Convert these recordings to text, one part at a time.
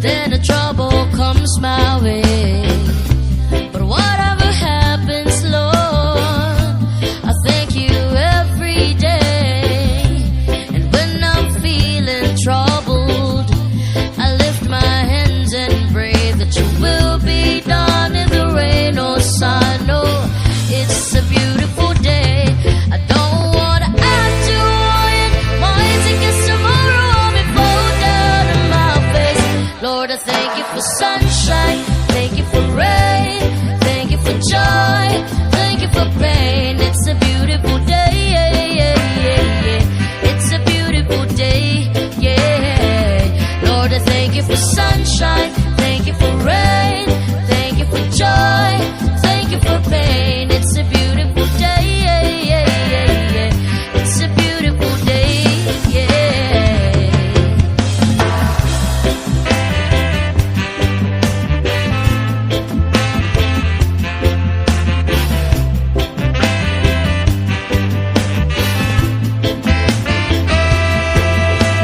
then the trouble comes my way. But whatever happens, Lord, I thank you every day. And when I'm feeling troubled, I lift my hands and pray that you will be done in the rain or sun. Oh, it's a beautiful day. I don't wanna act to it. My tickets tomorrow on me fall down in my face. Lord, I thank you for sunshine, thank you for rain, thank you for joy, thank you for pain. It's a beautiful day, yeah, yeah, yeah, yeah. It's a beautiful day, yeah. Lord, I thank you for sunshine, thank you for rain, thank you for joy, thank you for pain. It's a beautiful day, yeah, yeah, yeah, yeah. It's a beautiful day, yeah.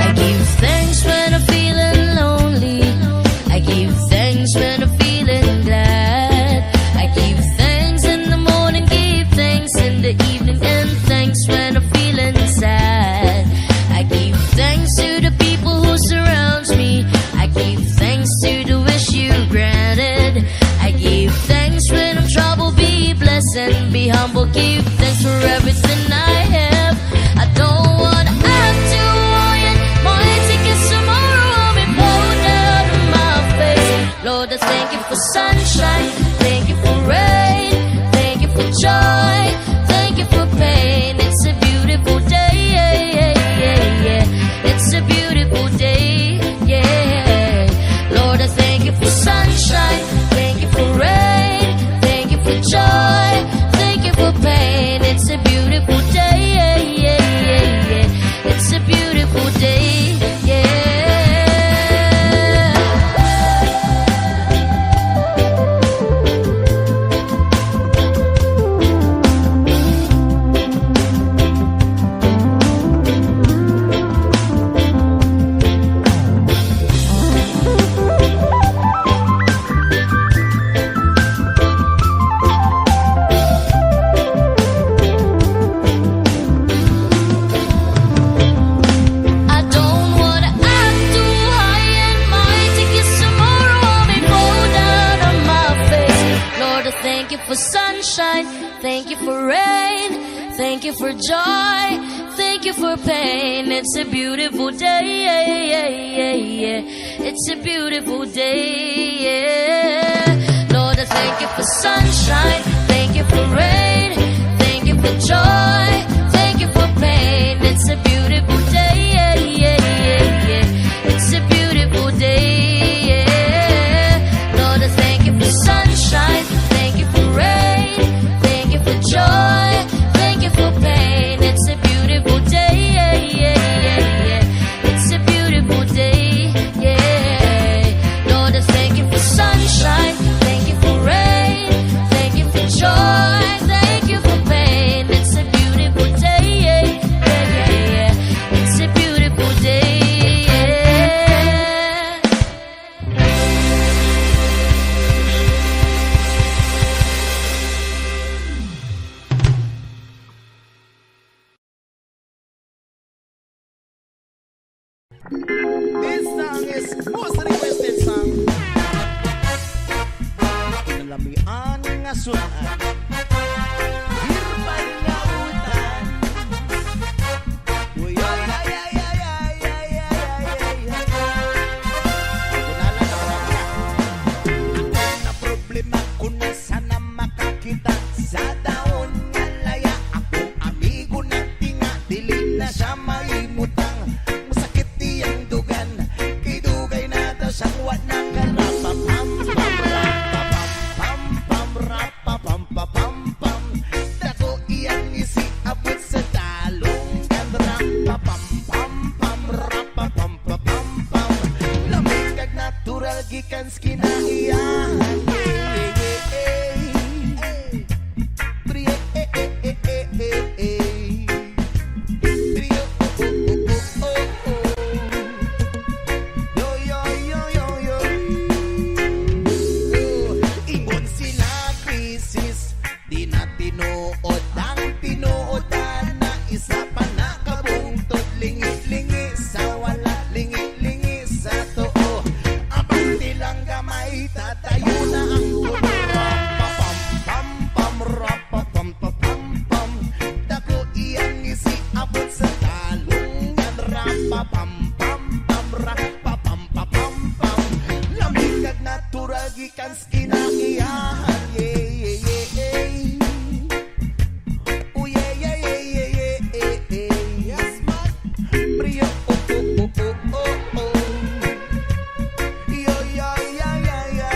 I give thanks when I'm feeling lonely. I give thanks when I'm feeling glad. I give thanks in the morning, give thanks in the evening, and thanks when I'm feeling sad. I give thanks to the people who surrounds me. I give thanks to the wish you granted. I give thanks when I'm troubled, be blessed and be humble. Give thanks for everything I have. I don't wanna act too it. My tickets tomorrow on me fall down in my face. Lord, I thank you for sunshine, thank you for rain, thank you for joy, thank you for pain. It's a beautiful day, yeah, yeah, yeah, yeah. It's a beautiful day, yeah. Lord, I thank you for sunshine, thank you for rain, thank you for joy, thank you for pain. It's a beautiful day, yeah, yeah, yeah, yeah. It's a beautiful day, yeah. I don't wanna act too high and mighty, 'cause tomorrow I may fall down on my face. Lord, I thank you for sunshine, thank you for rain, thank you for joy, thank you for pain. It's a beautiful day, yeah, yeah, yeah, yeah. It's a beautiful day, yeah. Lord, I thank you for sunshine, thank you for rain, thank you for joy, thank you for pain. It's a beautiful day, yeah, yeah, yeah, yeah. It's a beautiful day, yeah. Lord, I thank you for sunshine, thank you for rain, thank you for joy, thank you for pain. It's a beautiful day, yeah, yeah, yeah, yeah. It's a beautiful day, yeah. Lord, I thank you for sunshine, thank you for rain, thank you for joy, thank you for pain. It's a beautiful day, yeah, yeah, yeah, yeah. It's a beautiful day, yeah. This song is most requested song. Inalamian nga sulaan. Hirpan nga utan. Uy, ay, ay, ay, ay, ay, ay, ay, ay, ay. Kunala na wala ka. Ako na problema kung sana makakita sa daon nga laya. Akong amigo ng tinga, dili na siya maimutang. Masakit diyang dugan, kay dugay na daw siyang wat ng karapapam, pam, rapapam, pam, pam, rapapam, papam, ra pa pam pa pam pam. Lamig kag natural gikan sa kinaiyahan. Yeah, yeah, yeah, yeah. Oh yeah, yeah, yeah, yeah, yeah, yeah, yeah. Yes, man. Priyo, oh, oh, oh, oh, oh, oh. Yo, yo, yo, yo, yo.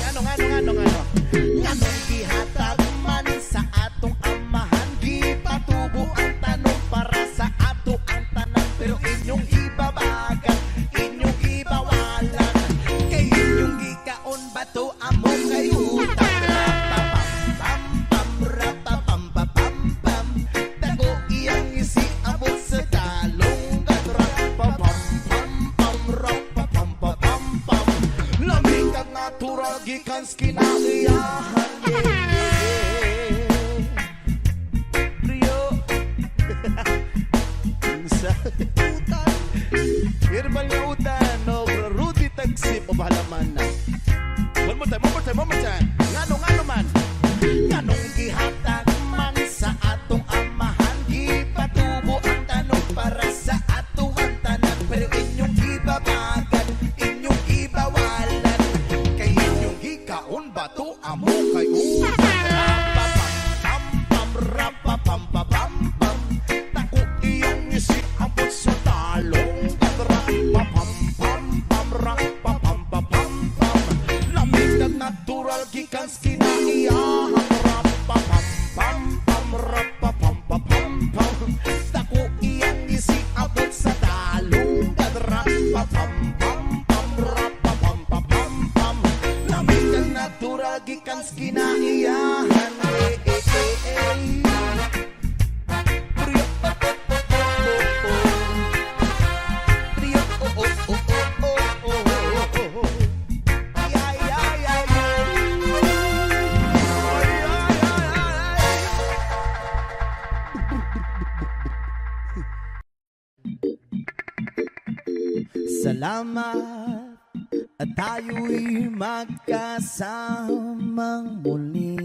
Ano? Nganong gihatag man sa atong amahan, gipatubo ang tanong para sa ato ang tanan, pero inyong ibabagan, inyong ibawalan, kay inyong gikaon bato amo kay utang. Rapapam-pam-pam-rapapam-pam-pam, dago iyang isiabot sa talong rapapam-pam-rapapam-pam-pam, lamig kag natural gikan sa kinaiyahan. Rio sa utan, herbal nga utan, no, Rudy Tagsip o bahalaman na. One more time. Ngano man, nganong gihatag man sa atong amahan, gipatubo ang tanong para sa ato ang tanan, pero inyong ibabagan, inyong ibawalan, kay inyong gikaon bato amo kay utang. Rapapam-pam-pam-rapapam-pam-pam, dako iyong isiabot sa talong rapapam-pam-pam-rapapam-pam-pam, lamig kag natural gikan sa kinaiyahan. Rapapam-pam-pam-rapapam-pam-pam, dako iyang isiabot sa talong rapapam-pam-rapapam-pam, lamig kag natural gikan sa kinaiyahan. Salamat at tayo'y magkasamang muli.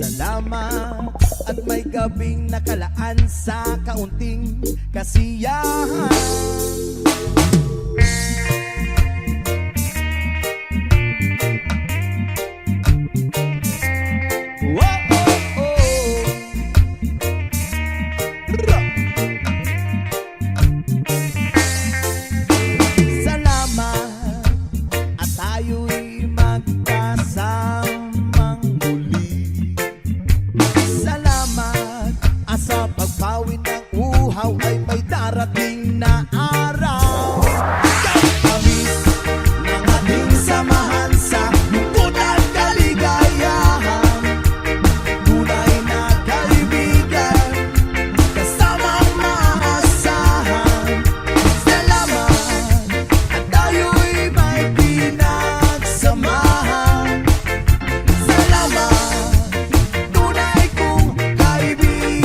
Salamat at may gabing nakalaan sa kaunting kasiyahan. Ay may darating na araw, tamis ng ating samahan sa lungkot kaligayahan. Tunay na kaibigan, kasamang maasahan. Salamat at tayo'y may pinagsamahan. Salamat, tunay kong kaibigan.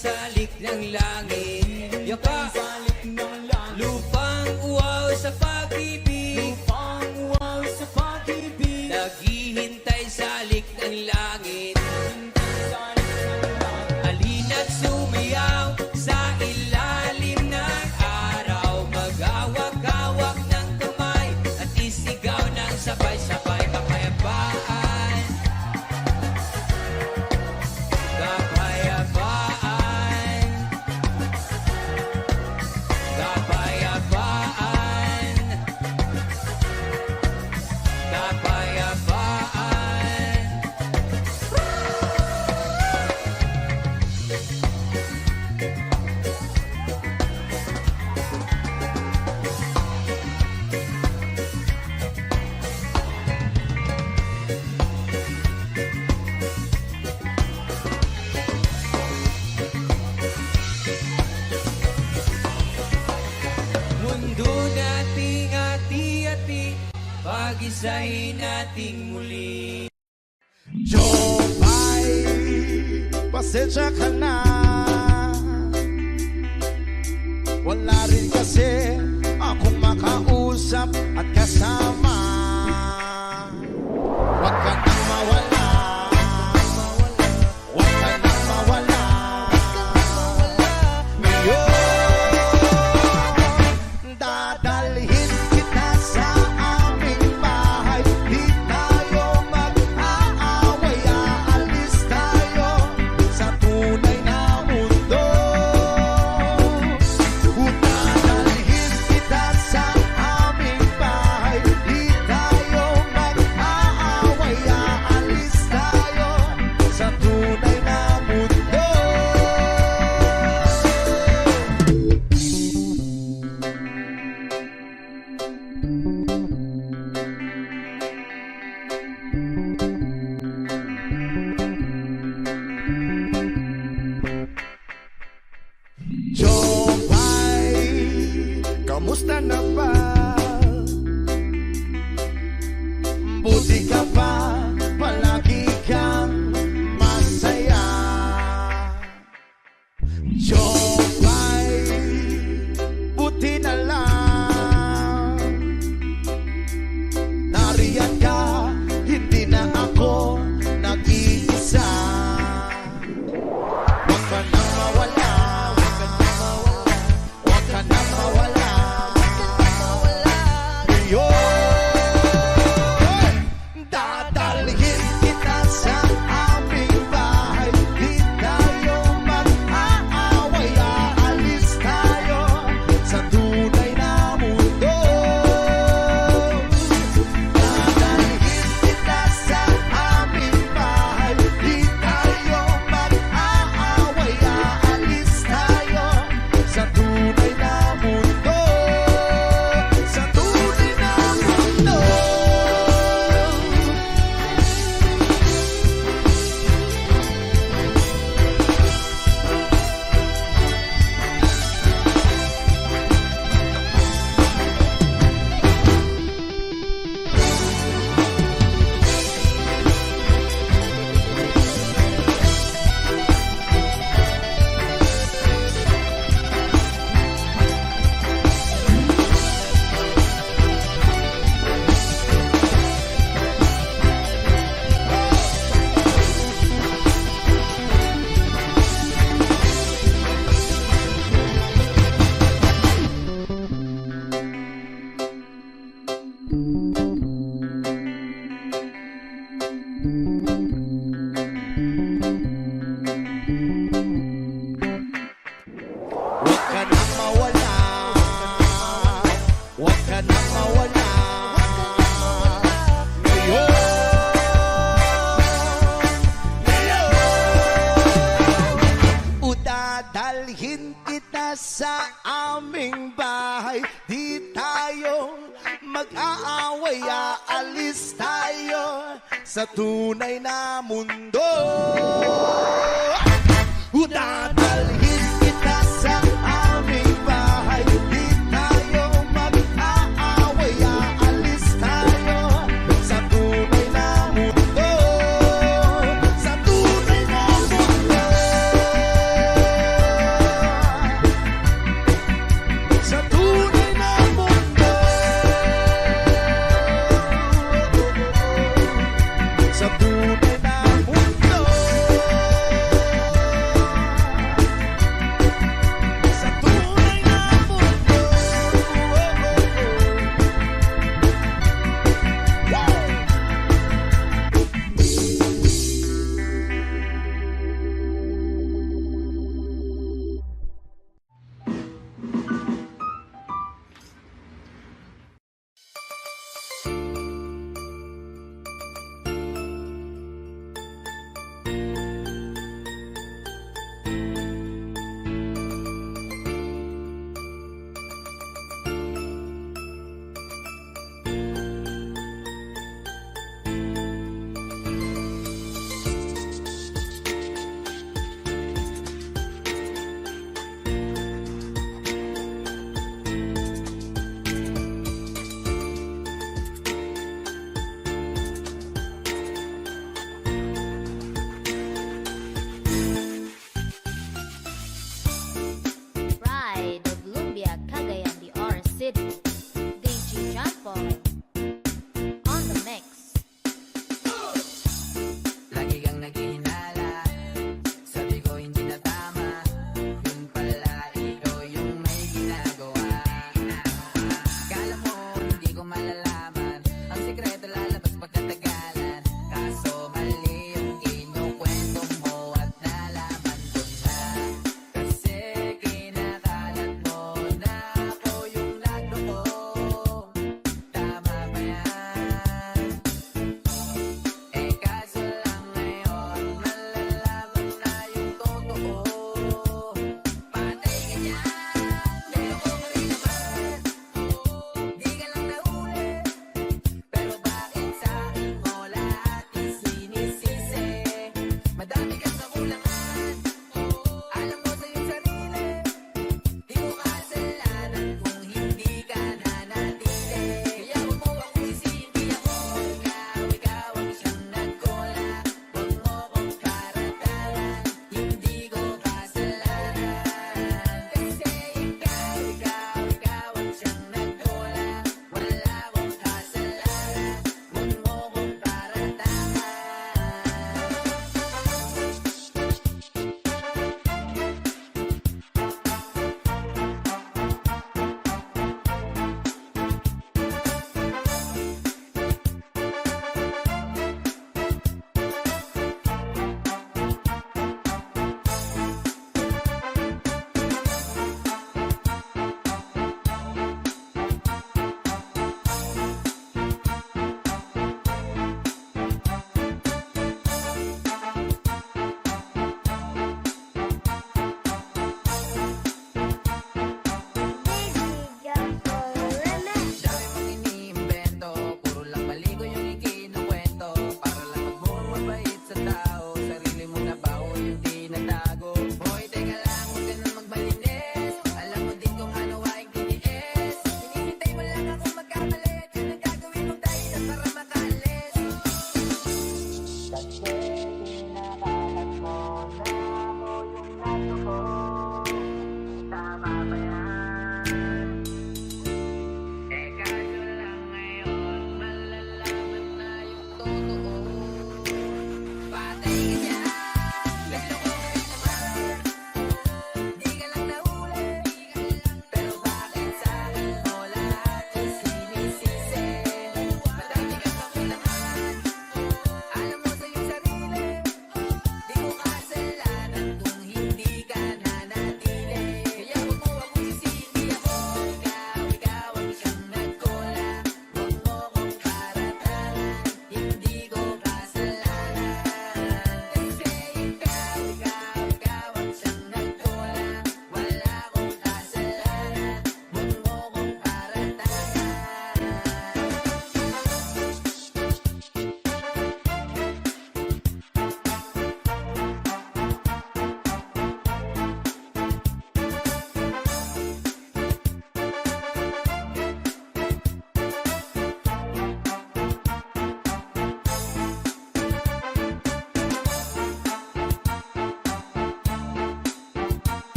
salik ng langit. Yaka, Salik ng langit, lupang uwaw sa pag-ibig. lupang uwaw sa pag-ibig. Naghihintay salik ng langit. Salik ng langit, Halina't sumayaw sa ilalim ng araw. Mag-awak-awak ng kamay at isigaw ng sabay-sabay. Kapayapaan, kapayapaan, kapayapaan, kapayapaan. Mundo nating ati-ati, pag-isahin nating muli. Jopay, pasensya ka na. Wala rin kasi akong makausap at kasama. Huwag ka nang mawala, huwag ka nang mawala. Ngayon, dadalhin kita sa aming bahay. Di tayo mag-aaway, aalis tayo sa tunay na mundo. Dadalhin kita sa aming bahay. Di tayo mag-aaway, aalis tayo sa tunay na mundo. Jopay, kamusta na ba? Buti ka pa, palagi kang masaya. Jopay, buti na lang. Nariyan ka, hindi na ako nag-iisa. Huwag ka nang mawala, huwag ka nang mawala. Ngayon, dadalhin kita sa aming bahay. Di tayo mag-aaway, aalis tayo sa tunay na mundo. Dadalhin kita sa aming bahay. Di tayo mag-aaway, aalis tayo sa tunay na mundo. Sa tunay na mundo. Huwag ka nang mawala, huwag ka nang mawala. Ngayon, udadalhin kita sa aming bahay. Di tayo mag-aaway, aalis tayo sa tunay na mundo. Dadalhin kita sa aming bahay. Di tayo mag-aaway, aalis tayo sa tunay na mundo. Sa tunay na mundo.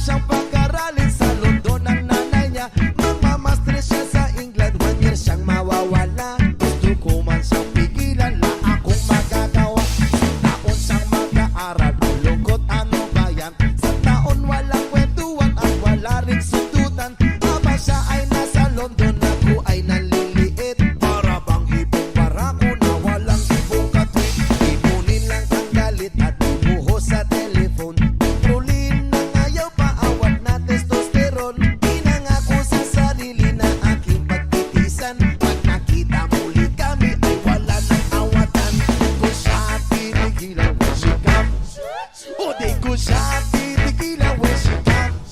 siyang pag-aralin sa London ng nanay niya. Magmamaster siya sa England, 1 year siyang mawawala. Gusto ko man siyang pigilan, la akong magagawa. Sa taon siyang mag-aaral, malungkot ano ba yan? Sa taon walang kwentuhan at wala rin sundutan. Habang siya ay nasa London, ako ay naliliit. Para bang ibong barako na walang ibong katwid. Ipunin lang ang galit at ibuhos sa telephone. Prolin na ngayaw pa awat na testosterone. Pinangako sa sarili na aking pagtitisan. Pag nakita muli kami ay wala nang awatan. Di ko siya titigilan when she comes. O di ko siya titigilan when she comes.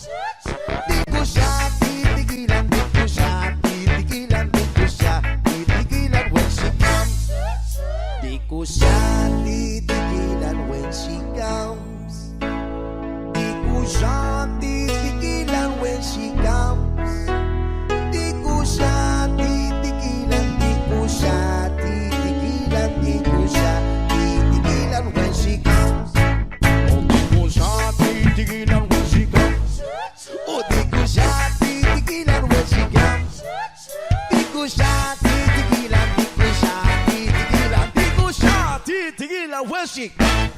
Di ko siya titigilan, di ko siya titigilan, di ko siya titigilan when she comes. Di ko siya titigilan when she comes. Di ko siya titigilan when she comes. Di ko siya titigilan, di ko siya titigilan, di ko siya titigilan when she comes. Oh, di ko siya titigilan when she comes. Oh, di ko siya titigilan when she comes. Di ko siya titigilan, di ko siya titigilan, di ko siya titigilan when she comes.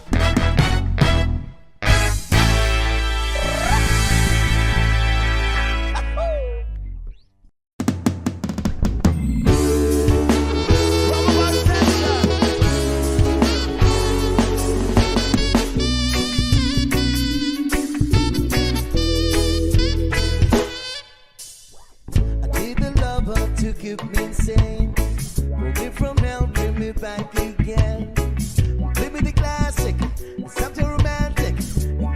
I didn't love her to keep me insane. Pull me from hell, bring me back again. Play me the classic, something romantic.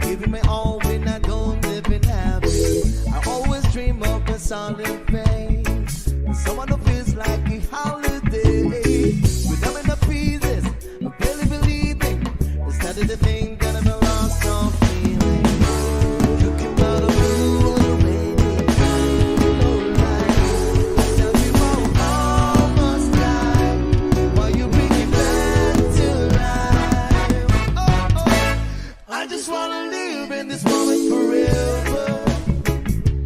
Give me my all when I don't live in heaven. I always dream of a solid face. Someone who feels like a holiday. Without enough pieces, I'm barely believing. Started to think that I'm lost all feeling. You came out of blue already. Tell me why we almost died. Why you bring me back to life? Oh, oh. I just wanna live in this moment forever.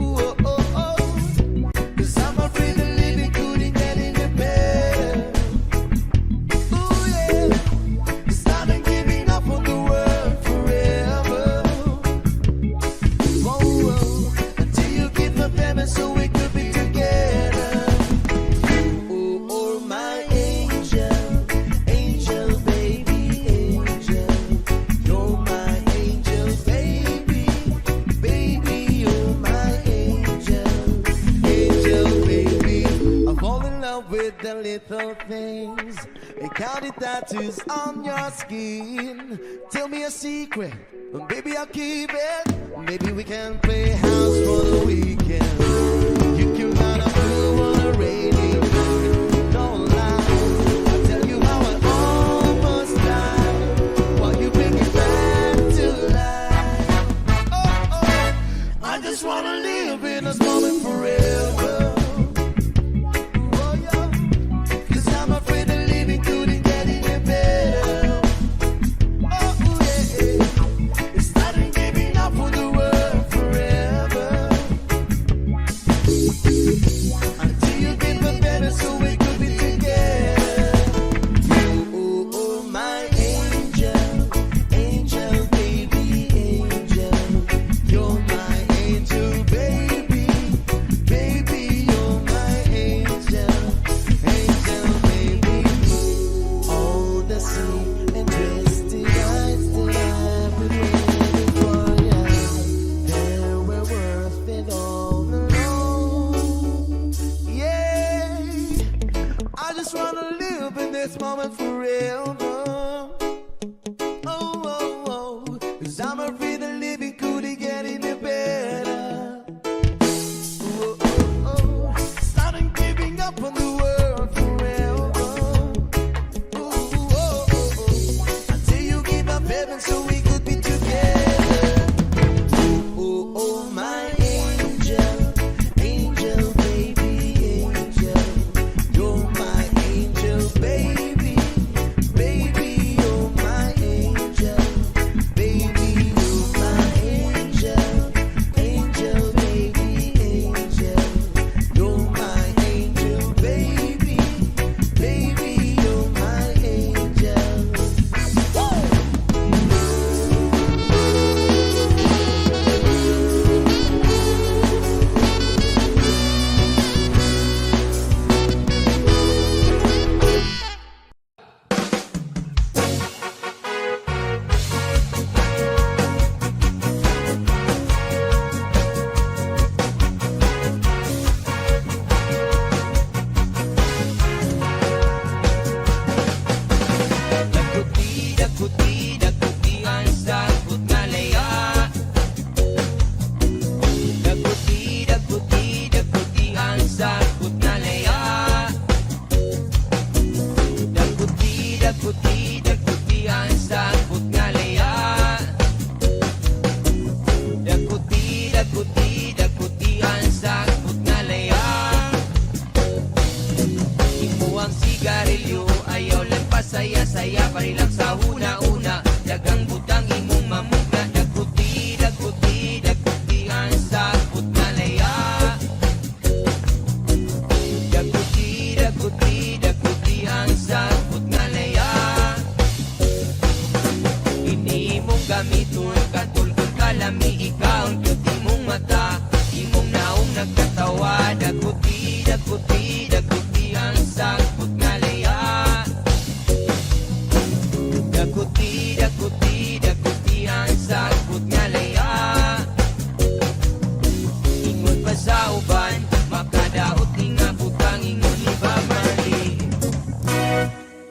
Ooh, oh, oh, oh. 'Cause I'm afraid of living couldn't get any better. Ooh, yeah. 'Cause I done giving up on the world forever. Whoa, whoa. Until you give up heaven so we could be together. Oh, oh, my angel, angel, baby, angel. You're my angel, baby, baby, you're my angel, angel, baby. I fall in love with the little things. They counted tattoos on your skin. Tell me a secret, baby, I'll keep it. Maybe we can play house for the weekend. You came out of blue on a rainy night. Don't lie, I'll tell you how I almost died. While you bring me back to life. Oh, oh, I just wanna live in this moment forever. Oh, yeah. 'Cause I'm afraid of living couldn't get any better. Oh, yeah. It's not in giving up on the world forever. Until you give up better so we could be together. Oh, oh, my angel, angel, baby, angel. You're my angel, baby, baby, you're my angel, angel, baby. All the sea and twisty eyes that I've been waiting for ya. They were worth it all alone. Yeah, I just wanna live in this moment forever. Oh, oh, oh, 'cause I'm afraid of living couldn't get any better. Oh, oh, oh, starting giving up on the world forever. Oh, oh, oh, oh, until you give up heaven so we could be together. Oh, oh, my angel, angel, baby, angel. You're my angel, baby, baby. daguti ang sakot nga laya. Imo ang sigarilyo, ayaw lang pasaya-saya, parilak sa una-una, dagang butang imong mamugna. Daguti ang sakot nga laya. Daguti ang sakot nga laya. Ini mong gamiton, katulkod kalami, ikaw ang cute imong mata, imong naong nagkatawa. Daguti ang sakot nga laya. Daguti ang sakot nga laya. Ingon pa sa uban, makadaot ni nga butang ingon iba mali.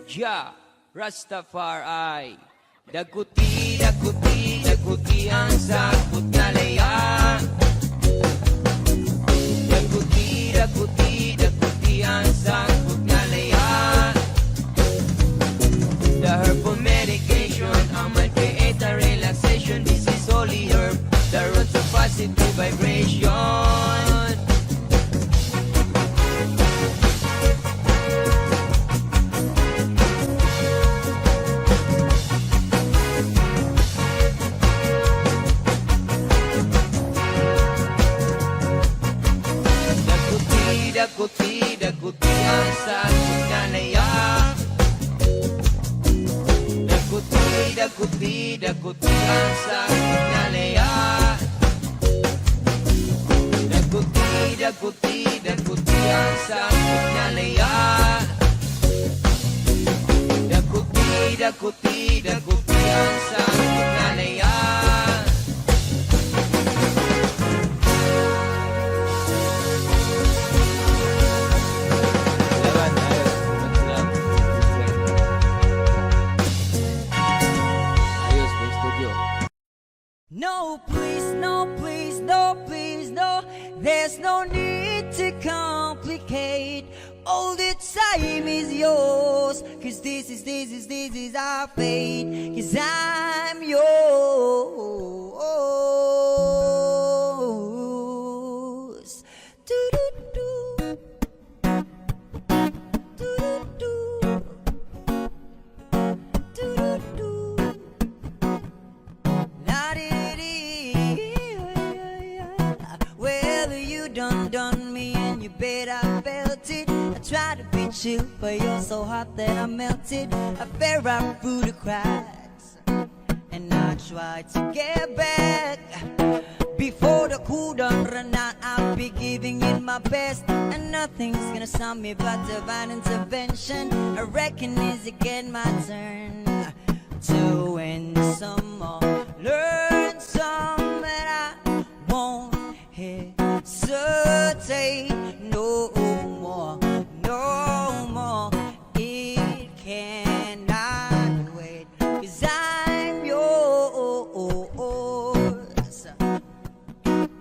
Ja, Rastafari. Daguti ang sakot nga laya. Daguti ang sakot nga laya. The herbal medication, I'ma create a relaxation. This is holy herb, the roots of positive vibration. Daguti ang sakot nga laya. Daguti ang sakot nga laya. Daguti ang sakot nga laya. Daguti ang sakot nga laya. No, please, no, please, no, please, no. There's no need to complicate. All the time is yours. Cause this is our fate. Cause I'm yours. Do-do-do. Do-do-do. Do-do-do. Well, you done me and you bet I felt it. I tried to be chill, but you're so hot that I melted. I fell right through the cracks, and I tried to get back. Before the cool done run out, I'll be giving it my best, and nothing's gonna stop me but divine intervention. I reckon it's again my turn to win some more, learn some, and I won't hesitate no more, no more. It cannot wait, 'cause I'm yours.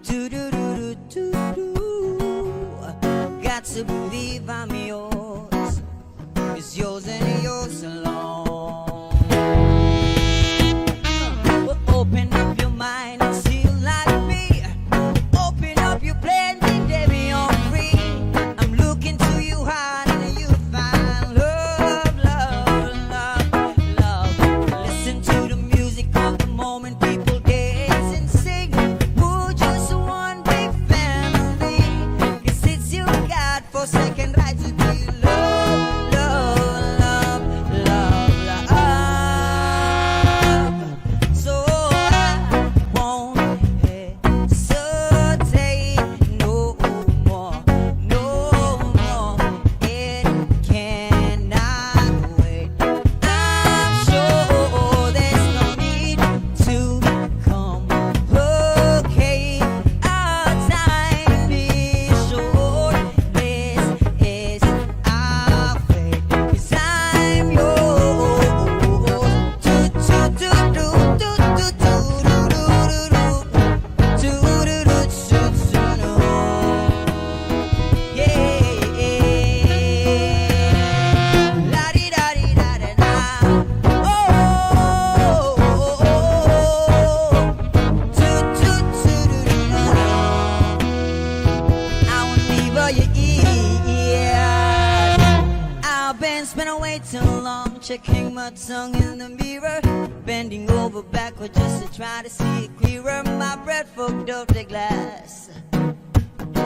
Do-do-do-do-do-do. Got to believe I'm yours. It's yours and yours alone. Open up your mind and see like me. Open up your plan and let me on free. I'm looking to you hard and you find love, love, love, love. Listen to the music of the moment, people dance and sing. We're just one big family. 'Cause it's you God forsaken right to be love, love, love, checking my tongue in the mirror, bending over backward just to try to see it clearer. My breath fogged up the glass,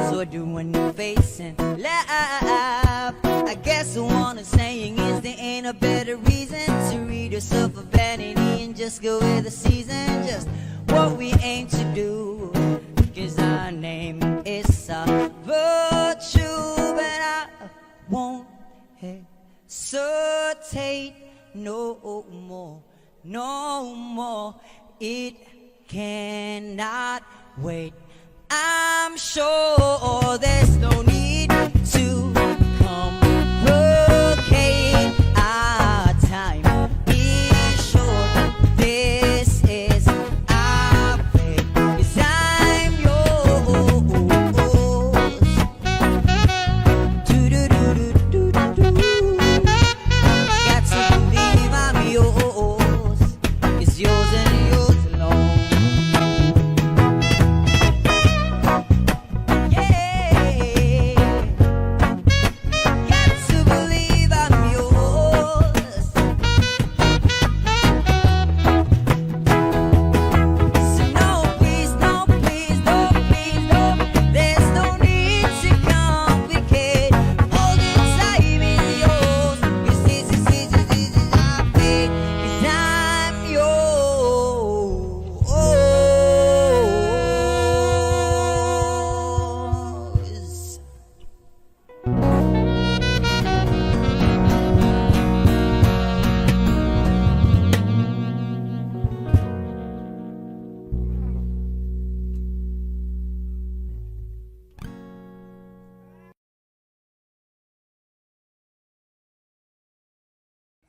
so I do a new face and laugh. I guess the one I'm saying is there ain't a better reason to read yourself a vanity and just go with the season. Just what we aim to do, 'cause our name is a virtue, but I won't hesitate no more, no more. It cannot wait. I'm sure there's no need to complicate. Our time is short. This is our fate, 'cause I'm yours. Do-do-do-do-do-do-do. Got to believe I'm yours. It's yours and yours alone.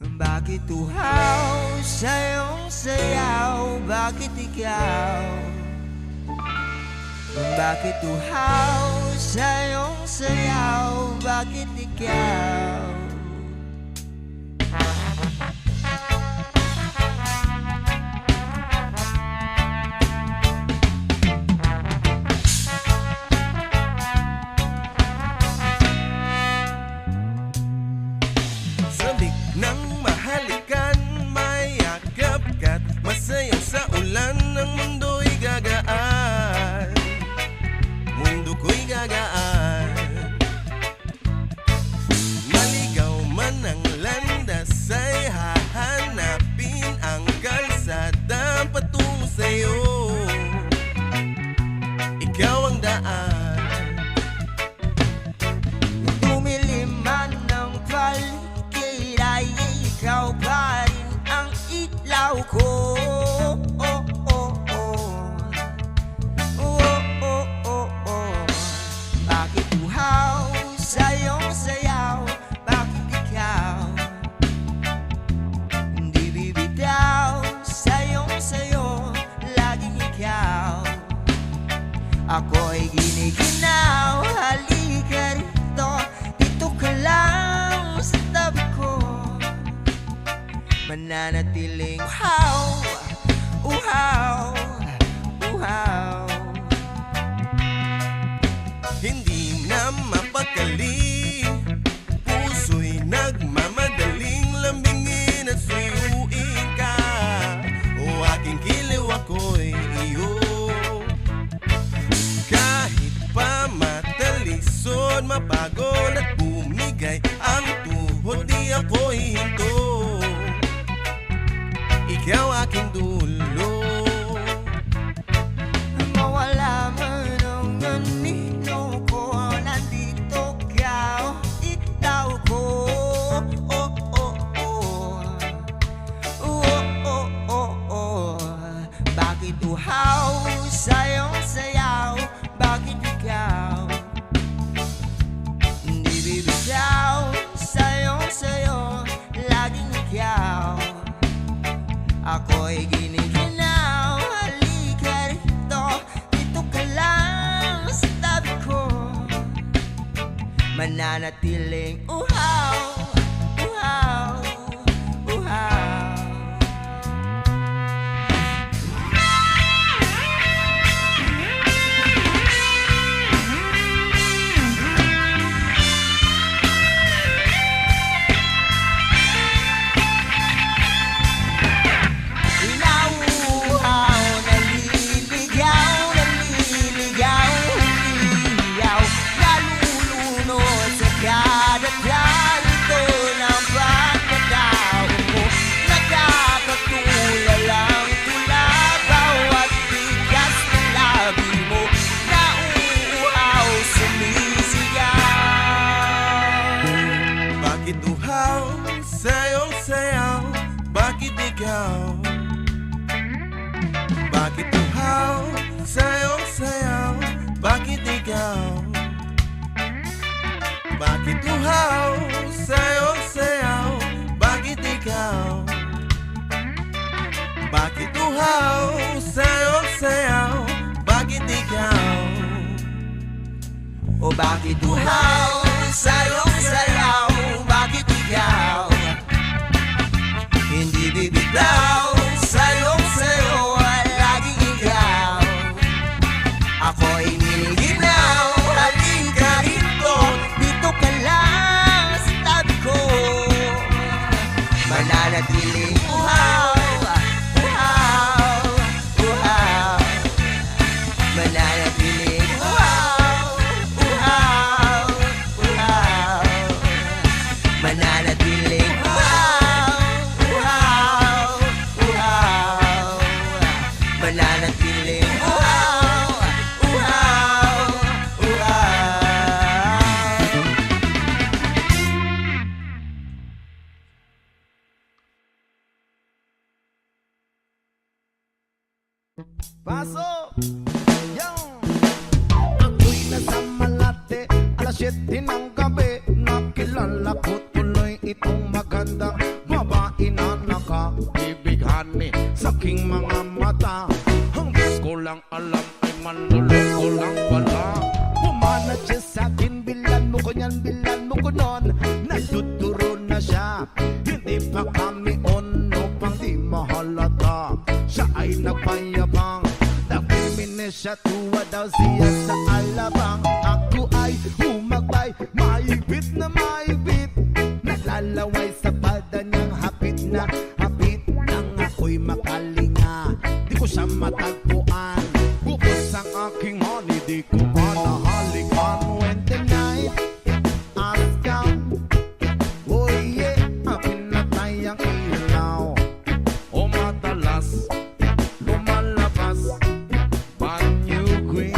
Bakit uhaw sa iyong sayaw? Bakit ikaw? Bakit uhaw sa iyong sayaw? Bakit ikaw? Sabik ng mahalikan, mayakap ka't masayang sa ulan. Ang mundo'y gagaan, mundo ko'y gagaan. Maligaw man ang landas ay hahanapin ang kalsada patungo sa'yo. Ikaw ang daan. Tumilim man ng paligid ay ikaw pa rin ang ilaw ko. Oh, oh, oh. Oh, oh, oh, oh. Bakit uhaw sa iyong sayaw? Bakit ikaw hindi bibitaw sa iyong sayo? Laging ikaw. Ako'y giniginaw. Halika rito, dito ka lang sa tabi ko. Mananatiling uhaw, uhaw, uhaw. Hindi na mapakali, puso'y nagmamadaling lambingin at suyuin ka. O aking kiliw, ako'y iyo. Kahit pa matalisod, mapagod at bumigay ang tuhod, di ako hihinto. Ikaw aking dulo. Mawala man ang anino ko, nandito ka, itaw ko. Oh, oh, oh. Oh, oh, oh, oh. Bakit uhaw sa iyong sayaw? Bakit ikaw hindi bibitaw sa iyong sayo? Laging ikaw. Ako'y giniginaw. Halika rito, dito ka lang sa tabi ko. Mananatiling uhaw, uhaw, uhaw. Uhaw, sayaw-sayaw, bakit ikaw? O bakit uhaw, sayaw-sayaw, bakit ikaw? Hindi bibitaw, sayaw-sayaw, laging ikaw. Ako'y nilinaw, halin ka rito, dito ka lang sa tabi ko. Mananatiling uhaw, uhaw, uhaw. Mananatiling uhaw, uhaw, uhaw. Mananatiling uhaw, uhaw, uhaw. Mananatiling uhaw, uhaw, uhaw. Paso! Yung! Ako'y nasa Malate, alas 7 ng gabi. Nakilala ko tuloy itong magandang babae na nakaibighan sa aking mga mata. Hanggang ko lang alam ay manluloko lang pala. Pumanat siya sa akin, bilan mo ko yan, bilan mo ko nun. Nagtuturo na siya, hindi pa kami on upang di mahalata. Siya ay nagpayabang, nagpiminis siya, tuwa daw siya sa alabang. Ako ay humagbay, maibit na maibit. Naglalaway sa pada niyang hapit na hapit. Nang ako'y makalinga, di ko siya matagpuan. Bukos ang aking honey, di ko pa nahalikan. When the night has come, oh yeah, pinatay ang ilaw. O madalas lumalabas banyo queen.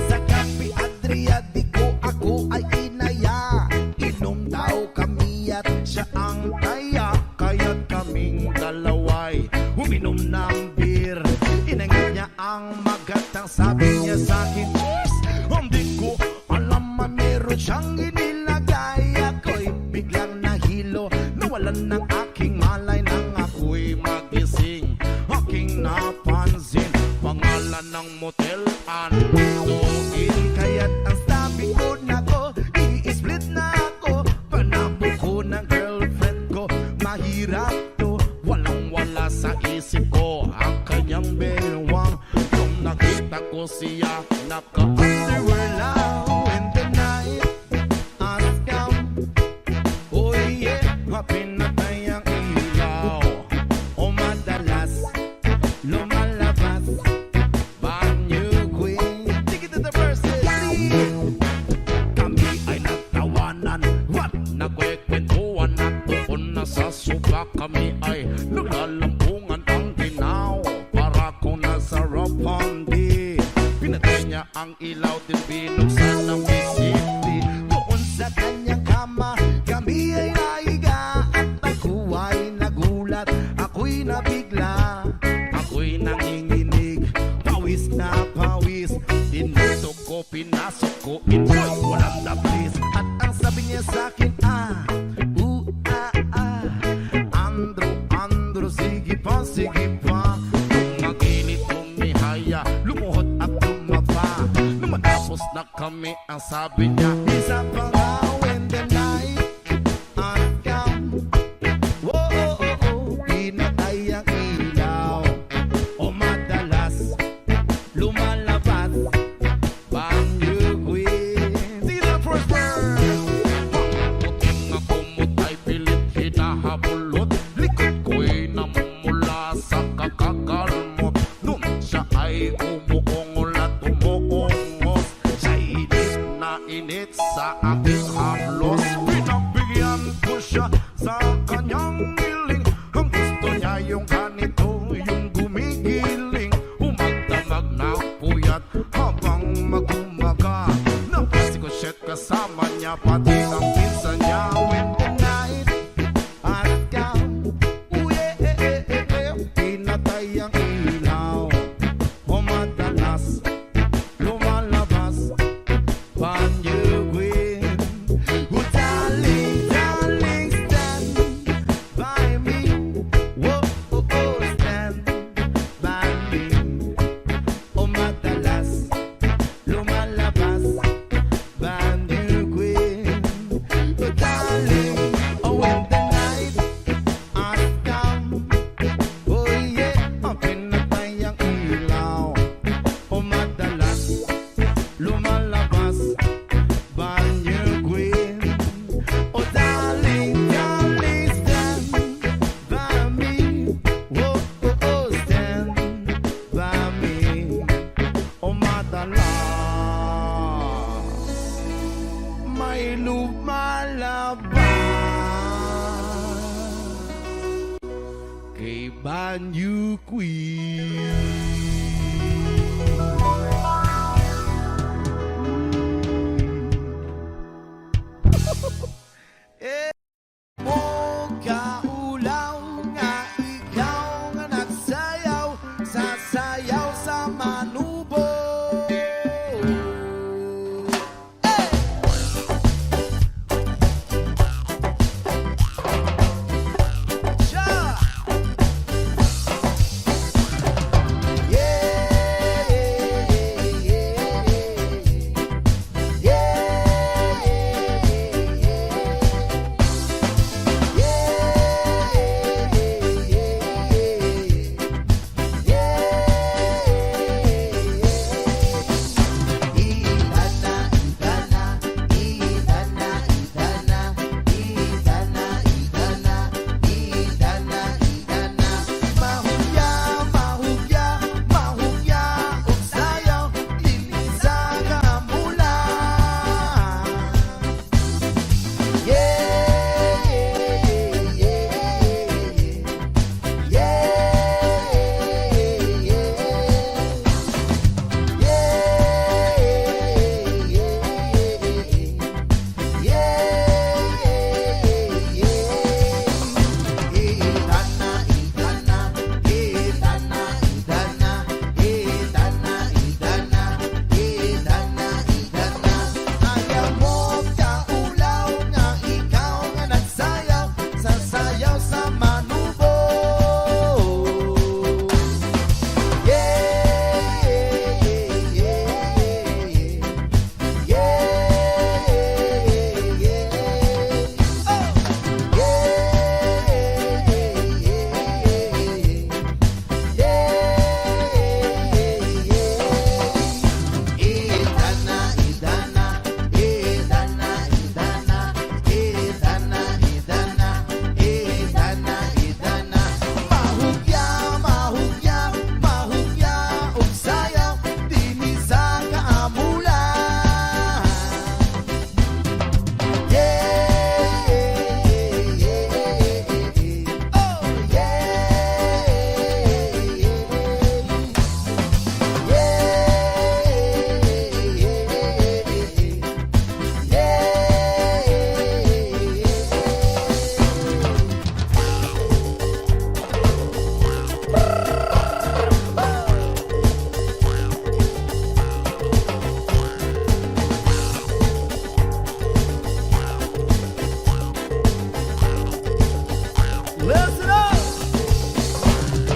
Sa Cafe Adriatico ako ay inaya. Inom daw kami at siya ang taya. Kaya't kaming dalaway uminom ng beer. Inangit niya ang magatang, sabi niya sa'kin, cheers! Hindi ko alam man meron siyang inilagay. Ako'y biglang nahilo, nawalan ng aking malay. Nang ako'y magising, aking napansin pangalan ng motel, Andoin. Kaya't ang sabi ko na ko, i-split na ako. Panabo ko ng girlfriend ko, mahirap to. Walang-wala sa isip ko ang kanyang bewang. Nung nakita ko siya, naka-underwear lang. When the night has come, oh yeah, pinatay ang ilaw. O madalas lumalabas banyo queen. Take it to the verses, please. Kami ay nagtawanan, what? Nagkwekwentuhan at doon na sa suba. Kami ay naglalampungan ang ginaw. Para kung nasa Ropondi. Pinatay niya ang ilaw, din binuksan ng bisiti. Doon sa kanyang kama, kami ay naiga. At ako ay nagulat, ako'y nabigla. Ako'y nanginginig, pawis na pawis. Tinutok ko, pinasok ko, enjoy, walang dablis. At ang sabi niya sa'kin, Andro, sige pa, sige pa. Kung mag-init, tumihaya, lumuhod at tumaba. Nung matapos na kami, ang sabi niya, isa pa nga. When the night has come, pinatay ang ilaw. O madalas lumalabas banyo queen. See the first word. Puting ako mutay, pilit hinahabulot. Likod ko'y namumula sa kakakalmot. Nung siya ay umuungol at umuungos, siya init na init sa aking haplos. Pinagbigyan ko siya sa kanyang hiling. Ang gusto niya yung ganito, yung gumigiling. Umagdamag na puyat habang magumaga. Napasikoshet kasama niya, pati ang pinsan niya. When the night has come, pinatay ang ilaw. O madalas lumalabas banyo queen. Oh darling, darling, stand by me. Whoa, ka na. May lumalabas kay Banyu Queen. Mo kaulaw nga ikaw nga nagsayaw, sasayaw sa manubo. Siya! Listen up!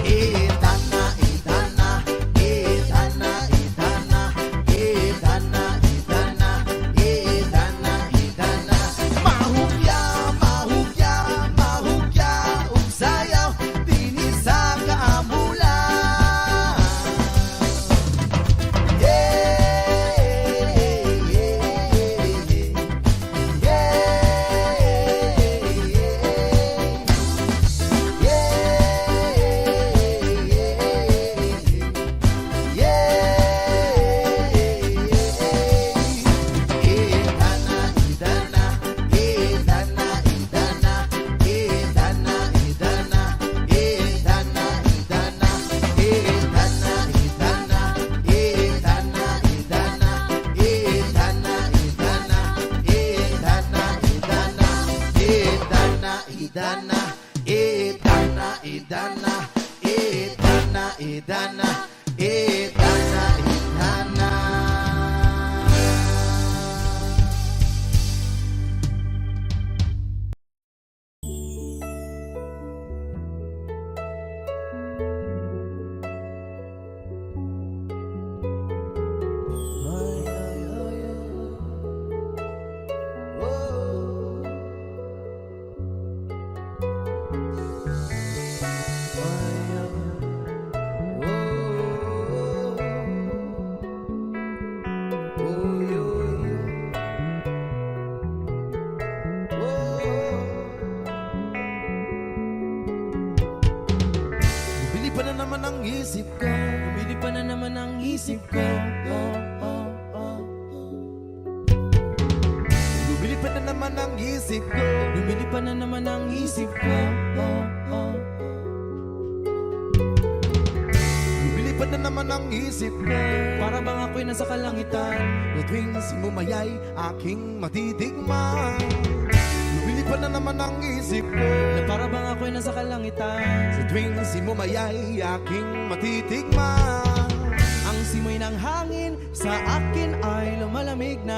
Idana, idana, idana, idana, idana, idana, idana, idana. Mahugya, mahugya, mahugya, ug sayaw dinhi sa kaamulan. Idana, idana, idana, idana, idana, idana, idana. Bumili pa na naman ang isip ko. naman ang isip ko. Lumilipad na naman ang isip ko. Lumilipad na naman ang isip ko. Para bang ako'y nasa kalangitan. Na tuwing simumayay aking matitigman. Lumilipad na naman ang isip ko. Na para bang ako'y nasa kalangitan. Sa tuwing simumayay aking matitigman. Ang simoy ng hangin sa akin ay lumalamig na.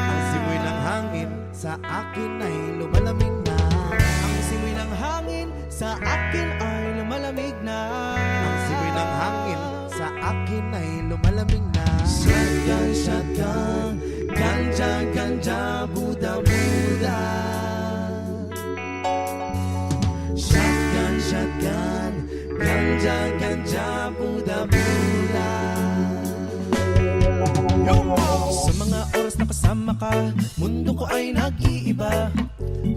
Ang simoy ng hangin sa akin ay lumalamig na. Ang simoy ng hangin sa akin ay lumalamig na. Ang simoy ng hangin sa akin ay lumalamig na. Shotgun, shotgun, ganja, ganja, Buddha, Buddha. Shotgun, shotgun, ganja, ganja, Buddha, Buddha. Sa mga oras na kasama ka, mundo ko ay nag-iiba.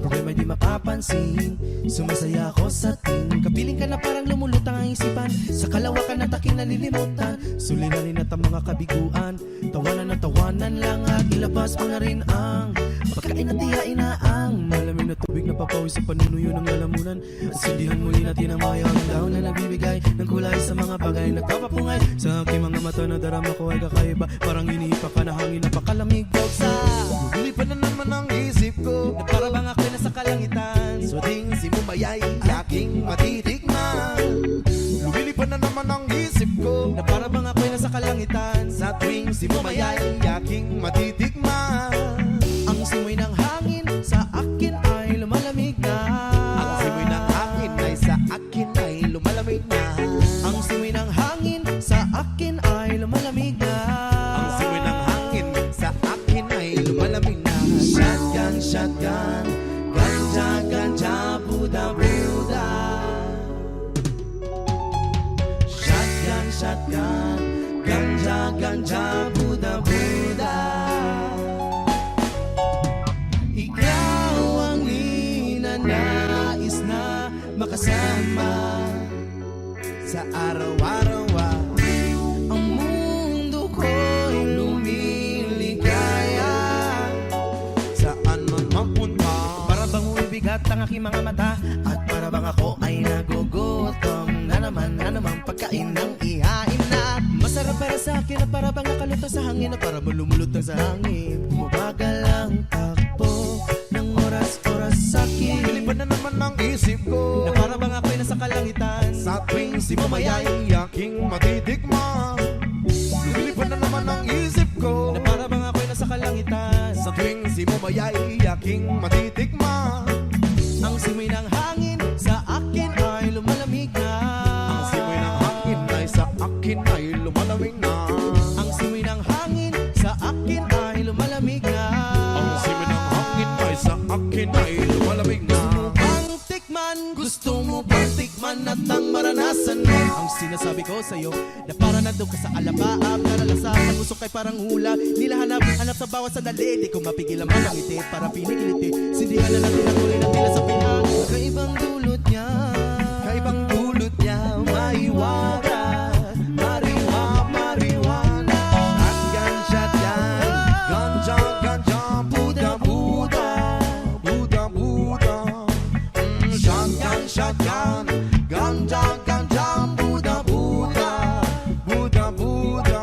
Problema'y di mapapansin, sumasaya ako sa ting. Kapiling ka na parang lumulutang ang isipan. Sa kalawakan na taking nalilimutan. Suliranin at ang mga kabiguan. Tawanan lang at ilabas mo na rin ang pagkain at tiyain na ang malamig na tubig na papawis sa panunuyo ng lalamunan. At sindihan muli natin ang mayang daon na nagbibigay ng kulay sa mga bagay nagpapapungay. Sa aking mga mata na darama ko ay kakaiba. Parang iniipa ka na hangin napakalamig daw sa Lumilipad na naman ang isip ko. na para bang ako'y nasa kalangitan. Sa tuwing simumayay aking matitigman. Lumilipad na naman ang isip ko. Na para bang ako'y nasa kalangitan. Sa tuwing simumayay aking matitigman. Ang simoy ng hangin sa akin ay lumalamig na. Ang simoy ng hangin ay sa akin ay lumalamig na. Ang simoy ng hangin sa akin ay lumalamig na. Ang simoy ng hangin sa akin ay lumalamig na. Shotgun, shotgun, ganja, ganja, Buddha, Buddha. Shotgun, shotgun, ganja, ganja, Buddha, Buddha. Ikaw ang ninanais na makasama Sa araw-araw ang mundo ko'y lumiligaya. saan man mapunta. Para bang umibigat ang aking mga mata. At para bang ako ay nagugutom na naman pagkain ng ihain na masarap para sa akin. At para bang nakalutang sa hangin. At para malumulutang sa hangin. Bumagal ang takbo ng oras-oras sa akin. Lumilipad na naman ang isip ko. Na para bang ako'y nasa kalangitan. Sa tuwing simumayay aking matitigman. Lumilipad na naman ang isip ko. Na para bang ako'y nasa kalangitan. Sa tuwing simumayay aking matitigman. Ang simoy ng hangin sa akin ay lumalamig na. Ang simoy ng hangin ay sa akin ay lumalamig na. Ang simoy ng hangin sa akin ay lumalamig na. Ang simoy ng hangin ay sa akin ay lumalamig na. Ang tikman, gusto mo bang tikman at ang maranasan mo? Ang sinasabi ko sa'yo, na para nandun ka sa alabaab, naralasa sa usok ay parang hula. Nilahanap sa bawat sandali, di ko mapigil ang mga ngiti para pinikiliti. Sindihan na natin ang kulay ng tila sa pinang. Kaibang dulot niya, Kaibang dulot niya, maiwaga. Marijuana. Shotgun, ganja, ganja, Buddha, Buddha. Buddha, Buddha. Shotgun, ganja, ganja, Buddha, Buddha. Buddha, Buddha.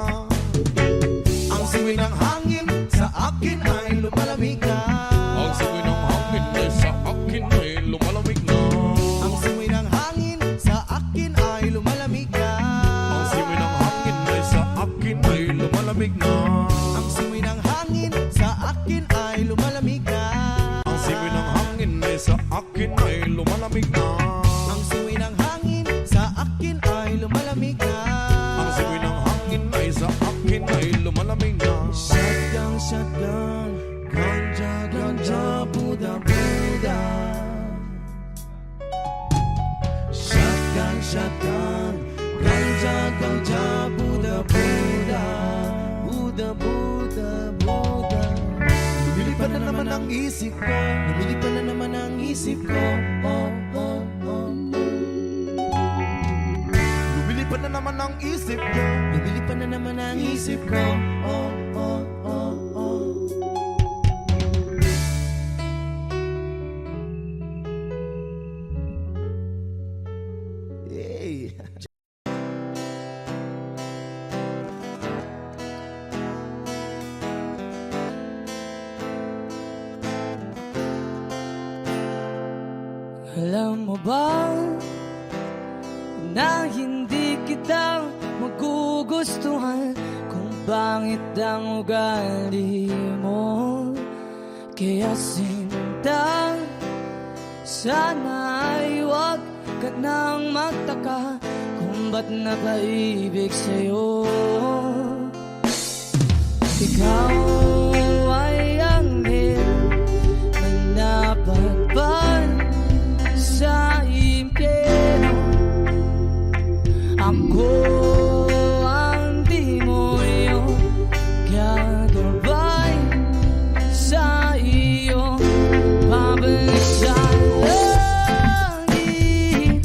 ang simoy ng hangin sa akin ay lumalamig na. Ang simoy ng hangin ay sa akin ay lumalamig na. Ang simoy ng hangin sa akin ay lumalamig na. Ang simoy ng hangin ay sa akin ay lumalamig na. Ang simoy ng hangin sa akin ay lumalamig na. Ang simoy ng hangin ay sa akin ay lumalamig na. Ang simoy ng hangin sa akin ay lumalamig na. Ang simoy ng hangin ay sa akin ay lumalamig na. Shotgun, shotgun, ganja, ganja, Buddha, Buddha. Shotgun, shotgun, ganja, ganja, Buddha, Buddha. Buddha, Buddha, Buddha. Lumilipad na naman ang isip ko. Lumilipad na naman ang isip ko. Oh, oh, oh. Lumilipad na naman ang isip ko. Lumilipad na naman ang isip ko. Oh, oh, oh, oh. Alam mo ba na hindi kita magugustuhan kung pangit ang ugali mo? Kaya sinta, sana ay huwag ka nang magtaka kung ba't napaibig sa'yo. Ikaw ay anghel na napadpad sa impyerno. Ako ang demonyo, gagabay sa iyo, pabalik sa langit.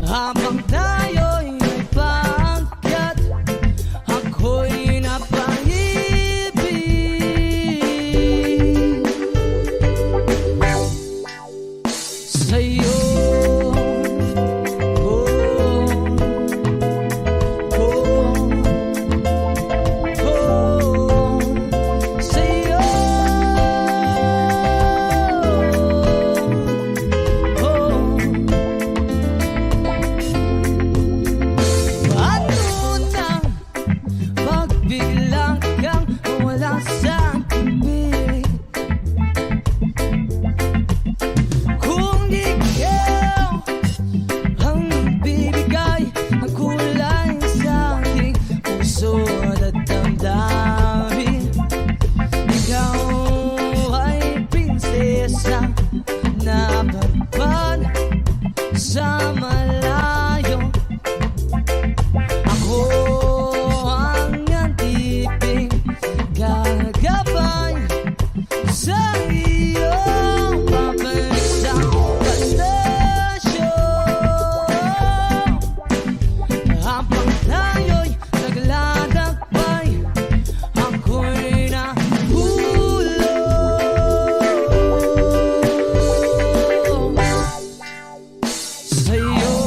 Habang tayo'y nagpaakyat, ako'y napaibig sa'yo. Biglang kang wala sa piling. Kung ikaw ang bibigay ng kulay sa aking puso at damdamin, ikaw ay prinsesa na padpad sa malayo. Ako gagabay sa iyo, pabalik sa palasyo. Habang tayo'y naglalakbay, ako'y nahulog sa'yo.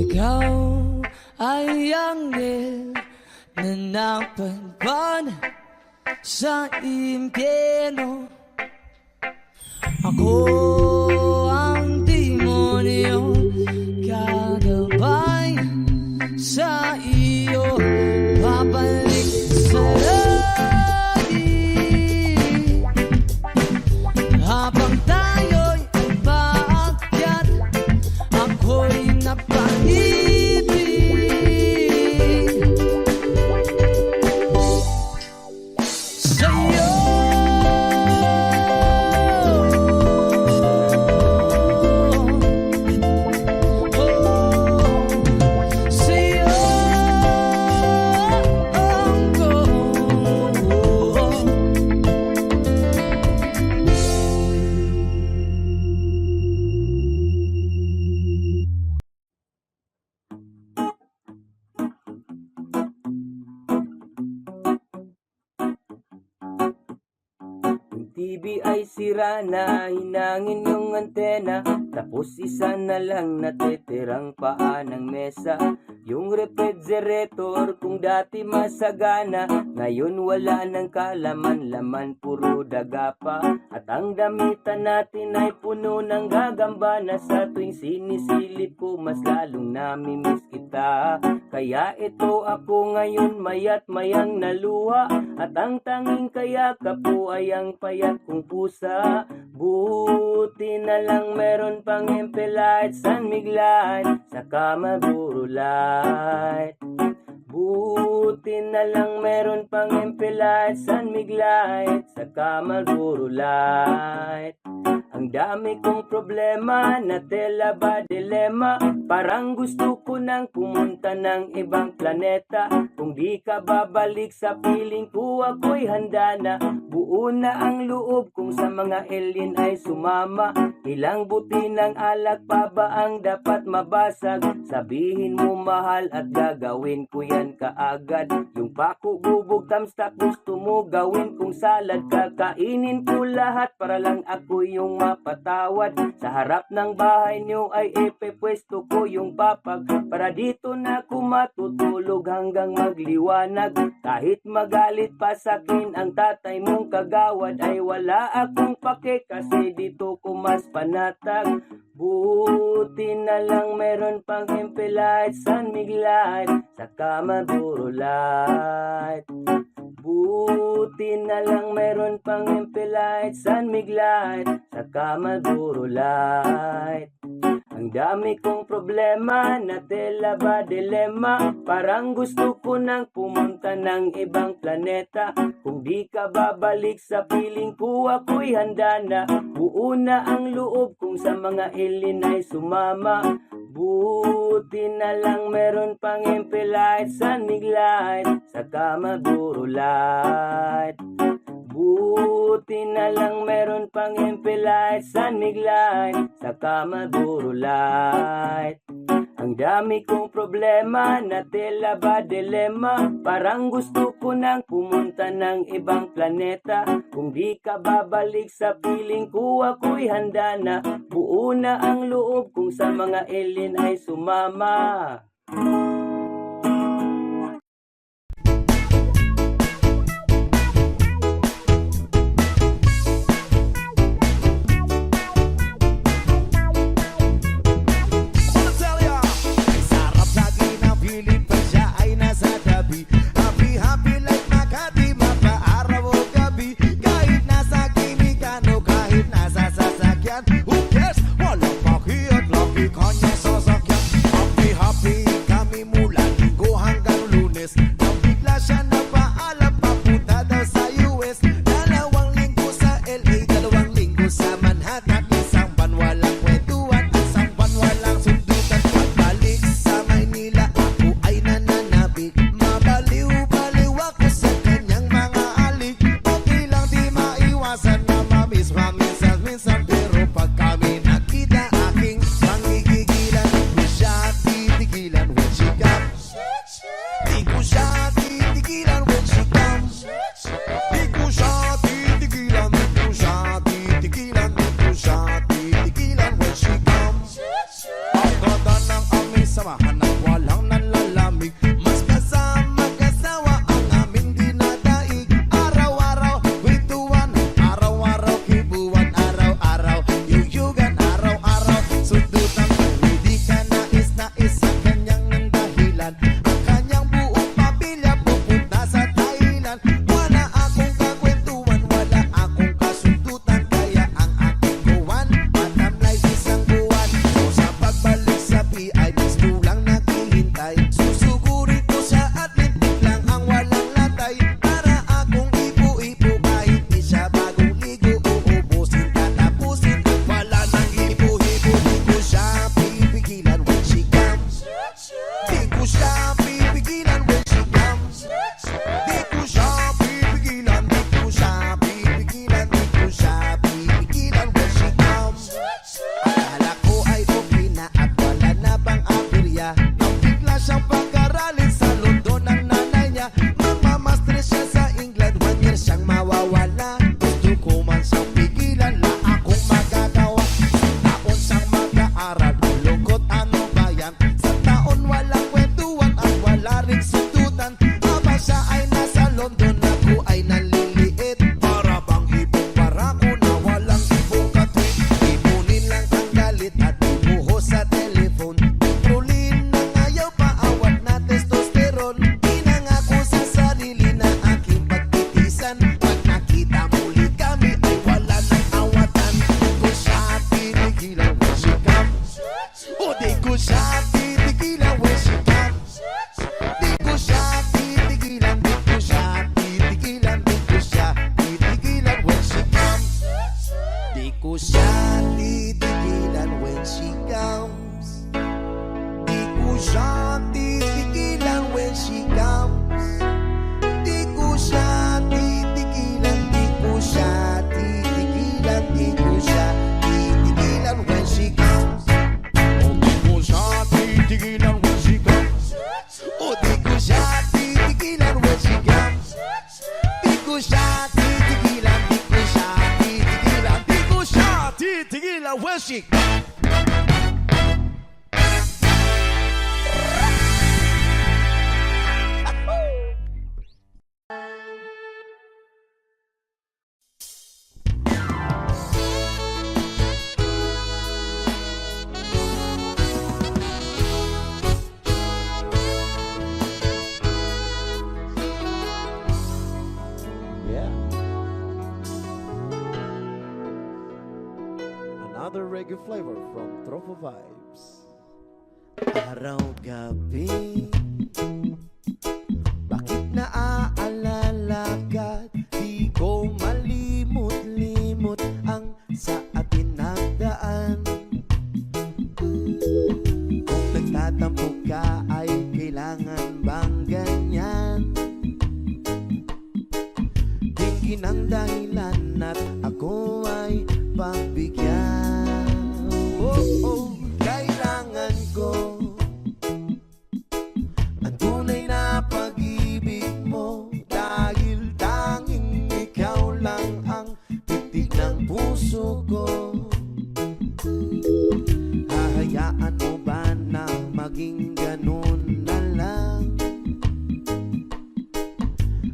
Ikaw ay anghel na napadpad sa impyerno. Ako ang demonyo, gagabay sa iyo, babalik sa langit. Habang tayo'y paakyat, ako'y napaibig sa'yo. Sa'yo. TV ay sira na, hinangin yung antena, tapos isa na lang natitirang paa ng mesa. Yung refrigerator kung dati masagana, ngayon wala ng kalaman-laman, puro daga pa. At ang damitan natin ay puno ng gagambana, sa tuwing sinisilip ko mas lalong namimiss kita. Kaya ito ako ngayon mayat mayang naluha, at ang tanging kayakap ko ay ang payat kong pusa. Buti na lang meron pang empelite, San Miguelite, saka Marlboro Light. Buti na lang meron pang empelite, San Miguelite, saka Marlboro Light. Ang dami kong problema na tela ba dilema, Parang gusto ko nang pumunta ng ibang planeta. Kung di ka babalik sa piling ko, ako'y handa na. Buo na ang loob kung sa mga alien ay sumama. Ilang buti ng alak pa ba ang dapat mabasag? Sabihin mo mahal at gagawin ko yan kaagad. Yung pako, bubog, tamstak gusto mo gawin kong salad. Kakainin ko lahat para lang ako yung mapatawad. Sa harap ng bahay nyo ay epepwesto ko yung papag. Para dito na ako matutulog hanggang magliwanag. Kahit magalit pa sakin ang tatay mong kagawad, ay wala akong pake kasi dito ko mas panatag. Buti na lang meron pang MP Light, San Mig Light, saka Maduro Light. Buti na lang meron pang MP Light, San Mig Light, saka Maduro Light. Ang dami kong problema na tela ba dilema. Parang gusto ko nang pumunta ng ibang planeta. Kung di ka babalik sa piling ko, ako'y handa na. Buo na ang loob kung sa mga alien ay sumama. Buti na lang meron pang MP Light, San Mig Light, saka Maduro Light. Buti na lang meron pang MP Light, San Mig Light, saka Maduro Light. Ang dami kong problema na tela ba dilema. Parang gusto ko nang pumunta ng ibang planeta. Kung di ka babalik sa piling ko, ako'y handa na. Buo na ang loob kung sa mga alien ay sumama. Sarap lagi ng piling pa siya ay nasa tabi. Happy, happy like Makati, mapaaraw o gabi. Kahit nasa kinikano, kahit nasa sasakyan, who cares? Walang pakiat, laki kanya sasakyan. Happy, happy kami mula Linggo hanggang Lunes. Nang bigla siya napaalam, papunta daw sa US. 2 linggo sa LA, 2 linggo sa Manhattan. Isang buwan walang kwentuhan, isang buwan walang sundutan. Pagbalik sa Maynila, ako ay nananabik. Mabaliw-baliw ako sa kanyang mga alik. Okay lang di maiwasan na mamiss minsan. Pero pag kami nakita, aking pangigigilan. Di siya titigilan when she comes. Di ko siya titigilan when she comes. Di ko siya titigilan, di ko siya titigilan, di ko siya titigilan when she comes. Ang ganda ng aming samahan at walang nalalamig. Mas kasama kasawa ang aming dinadaig. Araw-araw, kwentuhan, araw-araw, kibuan, araw-araw, yuyugan, araw-araw, sundutan. Hindi ka nais sa kanyang ng dahilan. Ang kanyang buong pamilya pupunta sa Thailand. Wala akong kakwentuhan, wala akong kasundutan. Kaya ang aking kuwan, matamlay isang buwan. Kung sa pagbalik sa PI, gusto lang naghihintay. reggae flavor from Tropo Vibes. Araw-gabi, bakit naaalala ka? Di ko malimot-limot ang sa atin nagdaan. Kung nagtatampo ka ay kailangan bang ganyan? Tingin ang dahilan at ako ay pagbigyan. Kailangan ko ang tunay na pag-ibig mo, dahil tanging ikaw lang ang titig ng puso ko. Hahayaan mo ba na maging ganun na lang?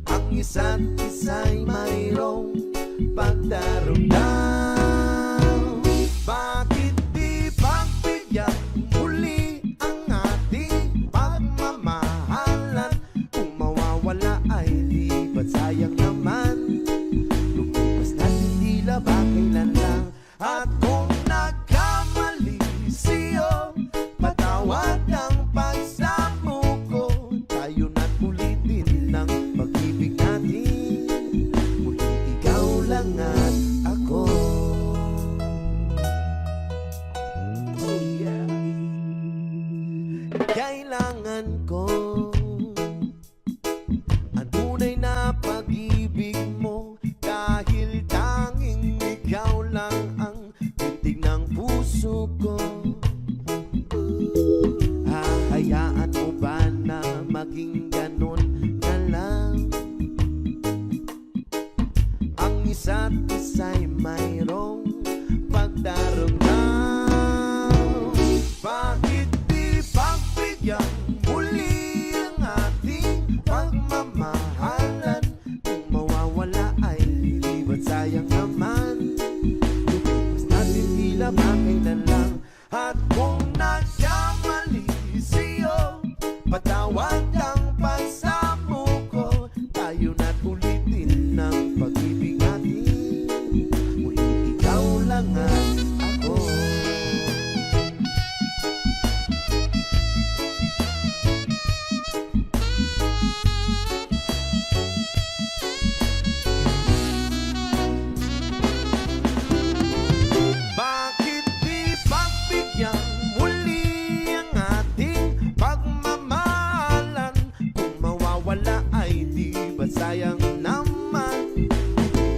Ang isa't isa'y mayroong pagdarugtang. Bakit di pagbigyan muli ang ating pagmamahalan? Kung mawawala ay di ba't sayang naman? Lumipas natin tila ba kailan lang? At kung nagkamali siyo, patawad ang pagsamo ko. Tayo na't ulitin ng pag-ibig natin. Muli ikaw lang at ako. Oh yeah. Kailangan ko ang tunay na pag-ibig mo, dahil tanging ikaw lang ang titig ng puso ko. Hahayaan mo ba na maging ganun na lang? Ang isa't isa'y mayroong pagdarugtang. Bakit di pagbigyan muli ang ating pagmamahalan? Kung mawawala ay di ba't sayang naman? Lumipas natin tila ba kailan lang? At kung nagkamali siyo, patawad ang pagsamo ko. Tayo na't ulitin ng pag-ibig natin. Muli ikaw lang at ako. Bakit di pagbigyan muli ang ating pagmamahalan? Kung mawawala ay di ba't sayang naman?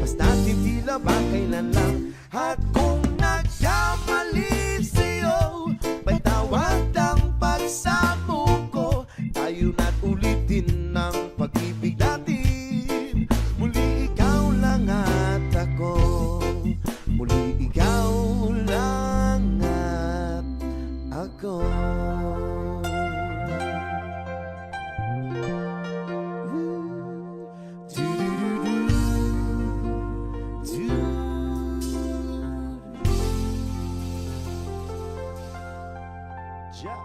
Mas natin tila ba kailan lang? At kung nagkamali siyo, patawad ang pagsamo ko. Tayo na't ulitin ng pag-ibig natin. Muli ikaw lang at ako. Muli ikaw lang at ako. Ja.